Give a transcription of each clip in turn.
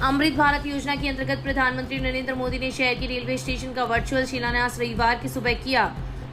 अमृत भारत योजना के अंतर्गत प्रधानमंत्री नरेंद्र मोदी ने शहर के रेलवे स्टेशन का वर्चुअल शिलान्यास रविवार की सुबह किया।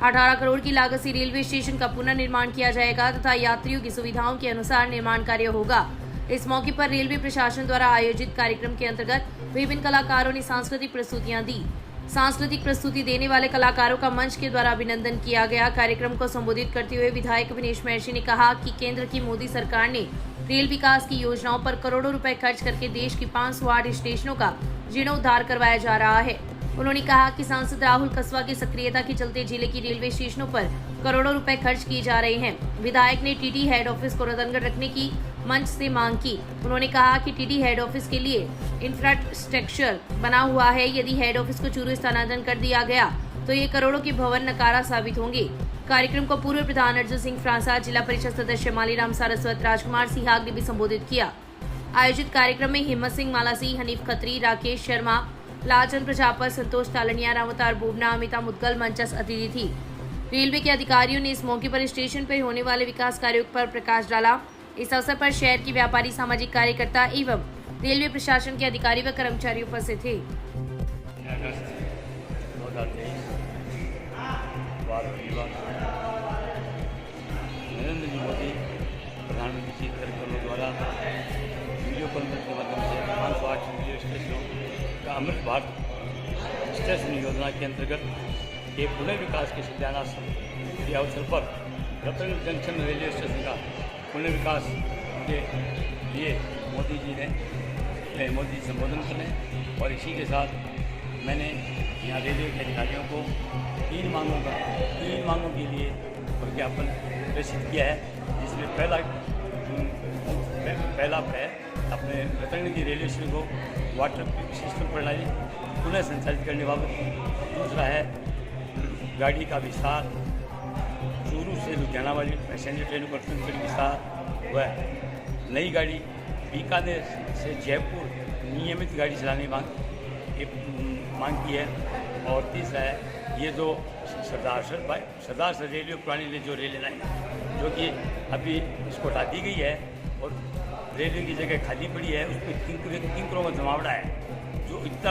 18 करोड़ की लागत से रेलवे स्टेशन का पुनर्निर्माण किया जाएगा तथा यात्रियों की सुविधाओं के अनुसार निर्माण कार्य होगा। इस मौके पर रेलवे प्रशासन द्वारा आयोजित कार्यक्रम के अंतर्गत विभिन्न कलाकारों ने सांस्कृतिक प्रस्तुतियां दी। सांस्कृतिक प्रस्तुति देने वाले कलाकारों का मंच के द्वारा अभिनंदन किया गया। कार्यक्रम को संबोधित करते हुए विधायक विनेश महर्षि ने कहा कि केंद्र की मोदी सरकार ने रेल विकास की योजनाओं पर करोड़ों रुपए खर्च करके देश की 508 स्टेशनों का जीर्णोद्धार करवाया जा रहा है। उन्होंने कहा कि सांसद राहुल कसवा की सक्रियता के चलते जिले की रेलवे स्टेशनों पर करोड़ों रुपए खर्च किए जा रहे हैं। विधायक ने टीटी हेड ऑफिस को रतनगढ़ रखने की मंच से मांग की। उन्होंने कहा कि टीटी हेड ऑफिस के लिए इंफ्रास्ट्रक्चर बना हुआ है, यदि हेड ऑफिस को चूरू स्थानांतरण कर दिया गया तो ये करोड़ों के भवन नकारा साबित होंगे। कार्यक्रम को पूर्व प्रधान अर्जुन सिंह फ्रांसा, जिला परिषद सदस्य मालीराम सारस्वत, राजकुमार सिहाग ने भी संबोधित किया। आयोजित कार्यक्रम में हिम्मत सिंह मालासी, हनीफ खत्री, राकेश शर्मा, लालचंद प्रजापत, संतोष तालनिया, रामवतार बोबना, अमिता मुदगल मंचस्थ अतिथि थी। रेलवे के अधिकारियों ने इस मौके पर स्टेशन पर होने वाले विकास कार्यों पर प्रकाश डाला। इस अवसर पर शहर के व्यापारी, सामाजिक कार्यकर्ता एवं रेलवे प्रशासन के अधिकारी व कर्मचारी उपस्थित थे। नरेंद्र जी मोदी प्रधानमंत्री जी कार्यक्रमों द्वारा वीडियो कॉन्फ्रेंस के माध्यम से 508 रेलवे स्टेशनों का अमृत भारत स्टेशन योजना के अंतर्गत एक पुनर्विकास के शिलान्यास के अवसर पर रतनगढ़ जंक्शन रेलवे स्टेशन का पुनर्विकास के लिए मोदी जी संबोधन करें और इसी के साथ मैंने यहाँ रेलवे के अधिकारियों को तीन मांगों के लिए प्रज्ञापन प्रेषित किया है, जिसमें पहला है अपने रतनगढ़ की रेलवे स्टेशन को वाटर सिस्टम प्रणाली पुनः संचालित करने बाबत। दूसरा है गाड़ी का विस्तार, चूरू से लुधियाना वाली पैसेंजर ट्रेनों पर विस्तार व नई गाड़ी बीकानेर से जयपुर नियमित गाड़ी चलाने मांग की है। और तीसरा है ये जो सरदार सर रेलवे पुरानी जो रेल लाइन जो कि अभी इसको हटा दी गई है और रेलवे की जगह खाली पड़ी है, उस पर किंकरों का जमावड़ा है जो इतना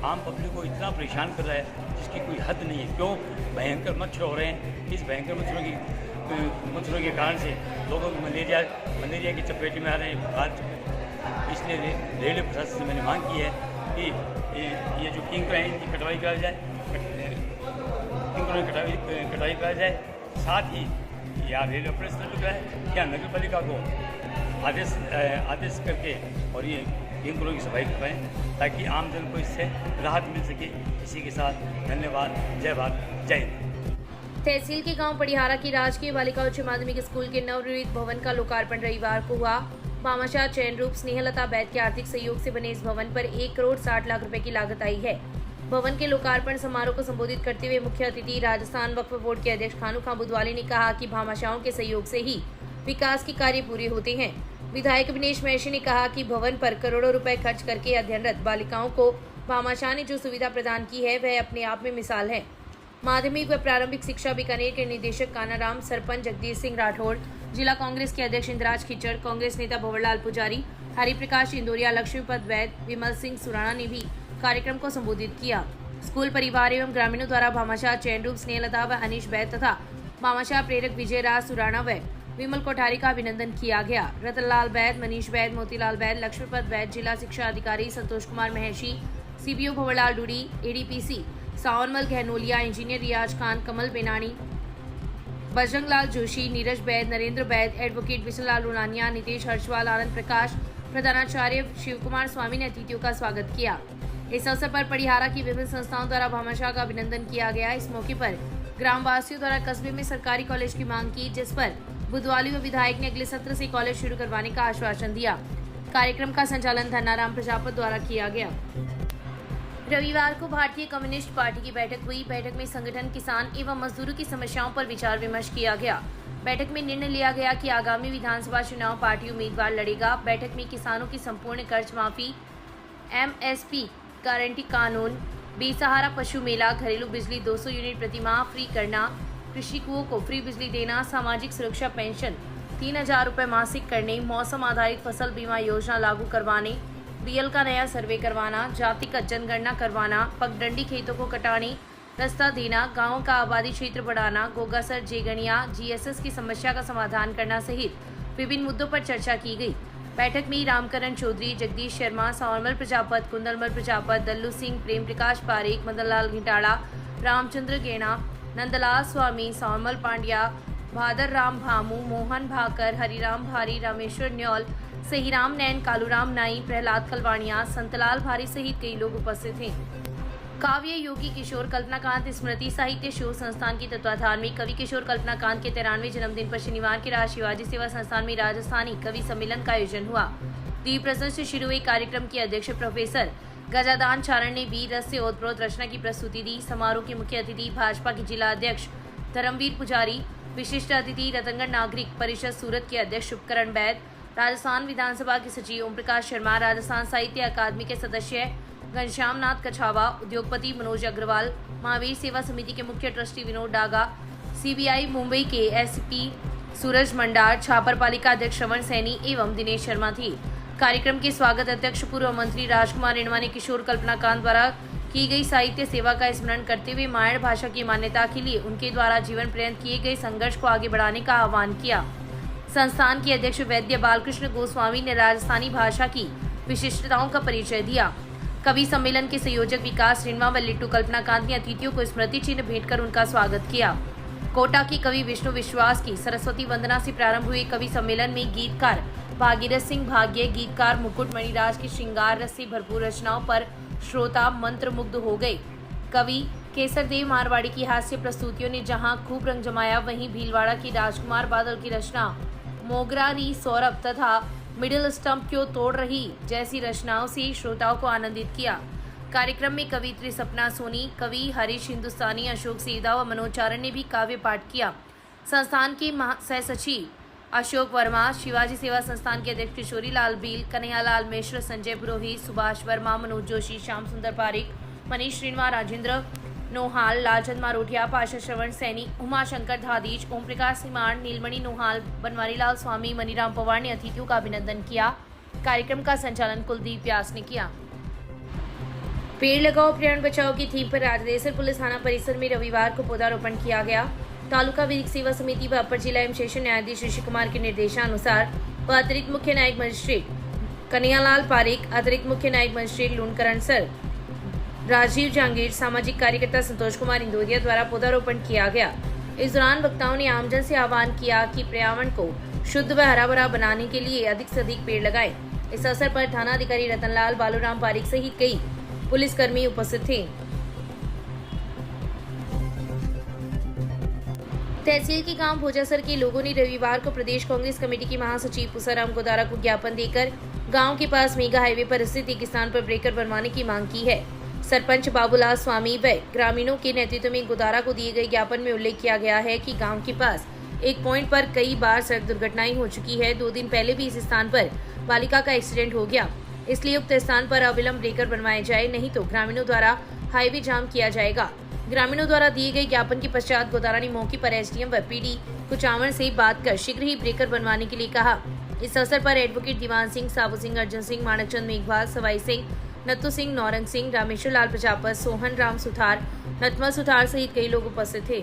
आम पब्लिक को इतना परेशान कर रहा है जिसकी कोई हद नहीं है। क्यों भयंकर मच्छर हो रहे हैं, इस भयंकर मच्छरों के कारण से लोगों को मलेरिया की चपेट में आ रहे हैं, बुखार। इसलिए रेलवे प्रशासन से मैंने मांग की है कि ये जो किंकर हैं इनकी कटाई कराई जाए, किंकरों की कटाई कराई जाए। साथ ही या रेलवे ऑपरेशन कराए या नगर पालिका को आदेश करके और ये किंकरों की सफाई करवाएं ताकि आमजन को इससे राहत मिल सके। इसी के साथ धन्यवाद। जय भारत, जय हिंद। तहसील के गांव पड़िहारा की राजकीय बालिका उच्च माध्यमिक स्कूल के नवनिर्मित भवन का लोकार्पण रविवार को हुआ। भामाशाह चैन रूप स्नेहलता बैद के आर्थिक सहयोग से बने इस भवन पर 1 करोड़ 60 लाख रुपए की लागत आई है। भवन के लोकार्पण समारोह को संबोधित करते हुए मुख्य अतिथि राजस्थान वक्फ बोर्ड के अध्यक्ष खानू खां बुधवाली ने कहा कि भामाशाहों के सहयोग से ही विकास के कार्य पूरे होते हैं। विधायक विनेश महर्षि ने कहा कि भवन पर करोड़ों रुपए खर्च करके अध्ययनरत बालिकाओं को भामाशाह ने जो सुविधा प्रदान की है वह अपने आप में मिसाल है। माध्यमिक व प्रारंभिक शिक्षा बीकानेर के निदेशक कानाराम, सरपंच जगदीश सिंह राठौड़, जिला कांग्रेस के अध्यक्ष इंद्राज खिचड़, कांग्रेस नेता भंवरलाल पुजारी, हरिप्रकाश इंदौरिया, लक्ष्मीपत वैद, विमल सिंह सुराणा ने भी कार्यक्रम को संबोधित किया। स्कूल परिवार एवं ग्रामीणों द्वारा भामाशाह चैन रूप स्नेहलता व अनीश बैद तथा भामाशाह प्रेरक विजय राज सुराणा व विमल कोठारी का अभिनंदन किया गया। रतनलाल बैद, मनीष बैद, मोतीलाल बैद, लक्ष्मीपत बैद, जिला शिक्षा अधिकारी Santosh Kumar Maharshi, CBO Bhanwarlal Dudi, ADPC Sawanmal Gahnolia, engineer Riyaz Khan, Kamal Benani, Bajranglal Joshi, Neeraj Baid, Narendra Baid, advocate Vishanlal Unania, Nitesh Harshwal, Anand Prakash, प्रधानाचार्य शिव कुमार स्वामी ने अतिथियों का स्वागत किया। इस अवसर पर पड़िहारा की विभिन्न संस्थाओं द्वारा भामाशाह का अभिनंदन किया गया। इस मौके पर ग्रामवासियों द्वारा कस्बे में सरकारी कॉलेज की मांग की, जिस पर बुधवाली व विधायक ने अगले सत्र से कॉलेज शुरू करवाने का आश्वासन दिया। कार्यक्रम का संचालन धन्नाराम प्रजापत द्वारा किया गया। रविवार को भारतीय कम्युनिस्ट पार्टी की बैठक हुई। बैठक में संगठन, किसान एवं मजदूरों की समस्याओं पर विचार विमर्श किया गया। बैठक में निर्णय लिया गया कि आगामी विधानसभा चुनाव पार्टी उम्मीदवार लड़ेगा। बैठक में किसानों की संपूर्ण कर्ज माफी, एमएसपी गारंटी कानून, बेसहारा पशु मेला, घरेलू बिजली 200 यूनिट प्रतिमाह फ्री करना, कृषि कुओं को फ्री बिजली देना, सामाजिक सुरक्षा पेंशन 3000 रुपये मासिक करने, मौसम आधारित फसल बीमा योजना लागू करवाने, बीएल का नया सर्वे करवाना, जातिगत जनगणना करवाना, पगडंडी खेतों को कटाने रास्ता देना, गाँव का आबादी क्षेत्र बढ़ाना, गोगासर जेगणिया जीएसएस की समस्या का समाधान करना सहित विभिन्न मुद्दों पर चर्चा की गई। बैठक में रामकरण चौधरी, जगदीश शर्मा, सावरमल प्रजापत, कुंदलमल प्रजापत, दल्लू सिंह, प्रेम प्रकाश पारेख, मदनलाल घिटाड़ा, रामचंद्र गेना, नंदलाल स्वामी, सावरमल पांड्या, भादर राम भामू, मोहन भाकर, हरिराम भारी, रामेश्वर न्यौल, सहीराम नैन, कालूराम नाई, प्रहलाद कलवाणिया, संतलाल भारी सहित कई लोग उपस्थित थे। काव्य योगी किशोर कल्पनाकांत स्मृति साहित्य शोध संस्थान के तत्वाधान में कवि किशोर कल्पनाकांत के 93वें जन्मदिन पर शनिवार की रात शिवाजी सेवा संस्थान में राजस्थानी कवि सम्मेलन का आयोजन हुआ। दीप प्रज्वलन से शुरू हुए कार्यक्रम की अध्यक्ष प्रोफेसर गजादान चारण ने वीर रस से ओतप्रोत रचना की प्रस्तुति दी। समारोह के मुख्य अतिथि भाजपा के जिला अध्यक्ष धर्मवीर पुजारी, विशिष्ट अतिथि रतनगढ़ नागरिक परिषद सूरत के अध्यक्ष उपकरण बैद, राजस्थान विधानसभा के सचिव ओम प्रकाश शर्मा, राजस्थान साहित्य अकादमी के सदस्य घनश्याम नाथ कछावा, उद्योगपति मनोज अग्रवाल, महावीर सेवा समिति के मुख्य ट्रस्टी विनोद डागा, सीबीआई मुंबई के एसपी सूरज मंडार, छापर पालिका अध्यक्ष श्रवण सैनी एवं दिनेश शर्मा थे। कार्यक्रम के स्वागत अध्यक्ष पूर्व मंत्री राजकुमार रेणवा ने किशोर कल्पनाकांत द्वारा की गई साहित्य सेवा का स्मरण करते हुए मायण भाषा की मान्यता के लिए उनके द्वारा जीवन पर्यंत किए गए संघर्ष को आगे बढ़ाने का आह्वान किया। संस्थान के अध्यक्ष वैद्य बालकृष्ण गोस्वामी ने राजस्थानी भाषा की विशिष्टताओं का परिचय दिया। कवि सम्मेलन के संयोजक विकास रेणवा व लिट्टू कल्पनाकांत ने अतिथियों को स्मृति चिन्ह भेंट कर उनका स्वागत किया। कोटा की कवि विष्णु विश्वास की सरस्वती वंदना से प्रारंभ हुए कवि सम्मेलन में गीतकार भागीरथ सिंह भाग्य, गीतकार मुकुट मणिराज की श्रृंगार रस से भरपूर रचनाओं पर श्रोता मंत्रमुग्ध हो गए। कवि केसरदेव मारवाड़ी की हास्य प्रस्तुतियों ने जहां खूब रंग जमाया, वहीं भीलवाड़ा की राजकुमार बादल की रचना मोगरा री सौरभ तथा मिडिल स्टंप क्यों तोड़ रही जैसी रचनाओं से श्रोताओं को आनंदित किया। कार्यक्रम में कवित्री सपना सोनी, कवि हरीश हिंदुस्तानी, अशोक सीधा व मनोचारण ने भी काव्य पाठ किया। संस्थान के सह सचिव अशोक वर्मा, शिवाजी सेवा संस्थान के अध्यक्ष किशोरी लाल बील, कन्हैयालाल मिश्र, संजय पुरोहित, सुभाष वर्मा, मनोज जोशी, श्याम सुंदर पारिक, मनीष श्रीनवा, राजेंद्र नोहाल, लालचंद मारोठिया, पाशा श्रवण सैनी, उमाशंकर धादीज, ओम प्रकाश सिमाड़, नीलमणि नोहाल, बनवारी लाल स्वामी, मनीराम पवार ने अतिथियों का अभिनंदन किया। कार्यक्रम का संचालन कुलदीप व्यास ने किया। पेड़ लगाओ पर्यावरण बचाओ की थीम पर राजदेसर पुलिस थाना परिसर में रविवार को पौधारोपण किया गया। तालुका विधिक सेवा समिति व अपर जिला एवं सेशन न्यायाधीश ऋषि कुमार के निर्देशानुसार व अतिरिक्त मुख्य न्यायिक मजिस्ट्रेट कन्हैयालाल पारेख, अतिरिक्त मुख्य न्यायिक मजिस्ट्रेट लूणकरण सर राजीव जहांगीर, सामाजिक कार्यकर्ता संतोष कुमार इंदौरिया द्वारा पौधारोपण किया गया। इस दौरान वक्ताओं ने आमजन से आह्वान किया कि पर्यावरण को शुद्ध व हरा भरा बनाने के लिए अधिक से अधिक पेड़ लगाएं। इस अवसर पर थाना अधिकारी रतनलाल बालूराम पारिक सहित कई पुलिसकर्मी उपस्थित थे। तहसील के गांव भोजासर के लोगों ने रविवार को प्रदेश कांग्रेस कमेटी के महासचिव पुसाराम गोदारा को ज्ञापन देकर गांव के पास मेगा हाईवे पर स्थित एक स्थान पर ब्रेकर बनवाने की मांग की है। सरपंच बाबूलाल स्वामी व ग्रामीणों के नेतृत्व में गोदारा को दिए गए ज्ञापन में उल्लेख किया गया है कि गांव के पास एक पॉइंट पर कई बार सड़क दुर्घटनाएं हो चुकी है। 2 दिन पहले भी इस स्थान पर बालिका का एक्सीडेंट हो गया, इसलिए उक्त स्थान पर अविलंब ब्रेकर बनवाए जाए, नहीं तो ग्रामीणों द्वारा हाईवे जाम किया जाएगा। ग्रामीणों द्वारा दिए गए ज्ञापन के पश्चात गोदारा ने मौके पर एसडीएम व पीडी कुचामन से बात कर शीघ्र ही ब्रेकर बनवाने के लिए कहा। इस अवसर पर एडवोकेट दीवान सिंह, साबू सिंह, अर्जुन सिंह, माणकचंद मेघवाल, सवाई सिंह, नत्तू सिंह, नौरंग सिंह, रामेश्वर लाल प्रजापत, सोहन राम सुथार, नटमल सुथार सहित कई लोग उपस्थित थे।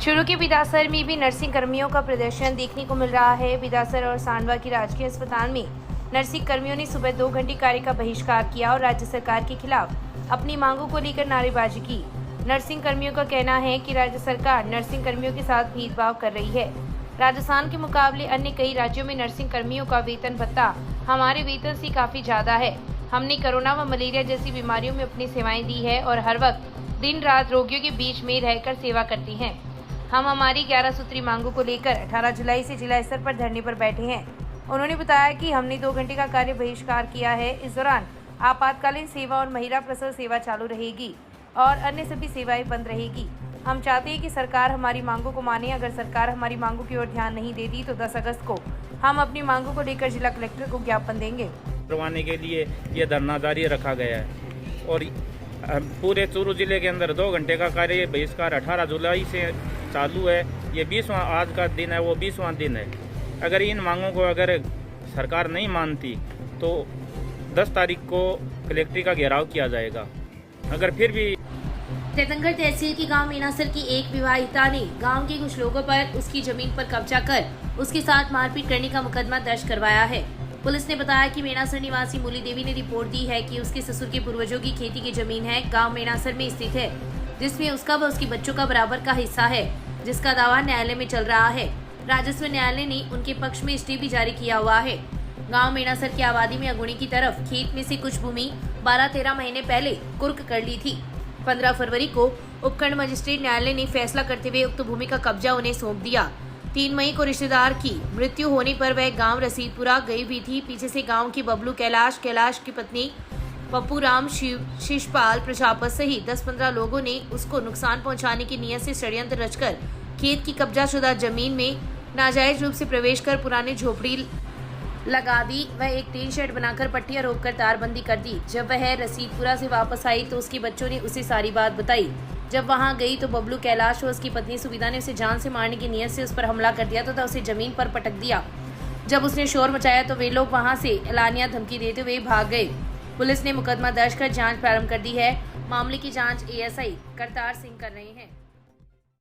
चूरू के बिदासर में भी नर्सिंग कर्मियों का प्रदर्शन देखने को मिल रहा है। बिदासर और सांडवा की राजकीय अस्पताल में नर्सिंग कर्मियों ने सुबह 2 घंटे कार्य का बहिष्कार किया और राज्य सरकार के खिलाफ अपनी मांगों को लेकर नारेबाजी की। नर्सिंग कर्मियों का कहना है कि राज्य सरकार नर्सिंग कर्मियों के साथ भेदभाव कर रही है। राजस्थान के मुकाबले अन्य कई राज्यों में नर्सिंग कर्मियों का वेतन भत्ता हमारे वेतन से काफी ज्यादा है। हमने कोरोना व मलेरिया जैसी बीमारियों में अपनी सेवाएं दी है और हर वक्त दिन रात रोगियों के बीच में रहकर सेवा करती हैं। हम हमारी 11 सूत्री मांगों को लेकर 18 जुलाई से जिला स्तर पर धरने पर बैठे हैं। उन्होंने बताया कि हमने 2 घंटे का कार्य बहिष्कार किया है। इस दौरान आपातकालीन सेवा और महिला प्रसव सेवा चालू रहेगी और अन्य सभी सेवाएं बंद रहेगी। हम चाहते हैं कि सरकार हमारी मांगों को माने। अगर सरकार हमारी मांगों की ओर ध्यान नहीं देती तो 10 अगस्त को हम अपनी मांगों को लेकर जिला कलेक्टर को ज्ञापन देंगे। करवाने के लिए ये धरना जारी रखा गया है और पूरे चूरू जिले के अंदर 2 घंटे का कार्य बहिष्कार 18 जुलाई से चालू है। ये 20वां आज का दिन है, वो 20वां दिन है। अगर इन मांगों को अगर सरकार नहीं मानती तो 10 तारीख को कलेक्ट्री का घेराव किया जाएगा। अगर फिर भी टीकमगढ़ तहसील की गांव मीनासर की एक विवाहिता ने गांव के कुछ लोगों पर उसकी जमीन पर कब्जा कर उसके साथ मारपीट करने का मुकदमा दर्ज करवाया है। पुलिस ने बताया कि मीनासर निवासी मूली देवी ने रिपोर्ट दी है कि उसके ससुर के पूर्वजों की खेती की जमीन है, गांव मीनासर में स्थित है, जिसमें उसका व उसके बच्चों का बराबर का हिस्सा है, जिसका दावा न्यायालय में चल रहा है। राजस्व न्यायालय ने उनके पक्ष में स्टे भी जारी किया हुआ है। गांव मीनासर की आबादी में अगुणी की तरफ खेत में से कुछ भूमि 12-13 महीने पहले कुर्क कर ली थी। 15 फरवरी को उपखंड मजिस्ट्रेट न्यायालय ने फैसला करते हुए उक्त भूमि का कब्जा उन्हें सौंप दिया। 3 मई को रिश्तेदार की मृत्यु होने पर वह गांव रसीदपुरा गई भी थी। पीछे से गांव की बबलू कैलाश की पत्नी पप्पू राम शिशपाल प्रजापत सहित 10-15 लोगों ने उसको नुकसान पहुंचाने की नीयत से षड्यंत्र रचकर खेत की कब्जाशुदा जमीन में नाजायज रूप से प्रवेश कर पुरानी झोपड़ी लगा दी। वह एक टीन शेड बनाकर पट्टियां रोककर तारबंदी कर दी। जब वह रसीदपुरा से वापस आई तो उसके बच्चों ने उसे सारी बात बताई। जब वहां गई तो बबलू कैलाश और उसकी पत्नी सुविधा ने उसे जान से मारने की नीयत से उस पर हमला कर दिया तथा उसे जमीन पर पटक दिया। जब उसने शोर मचाया तो वे लोग वहां से एलानिया धमकी देते हुए भाग गए। पुलिस ने मुकदमा दर्ज कर जांच प्रारंभ कर दी है। मामले की जांच एएसआई करतार सिंह कर रहे हैं।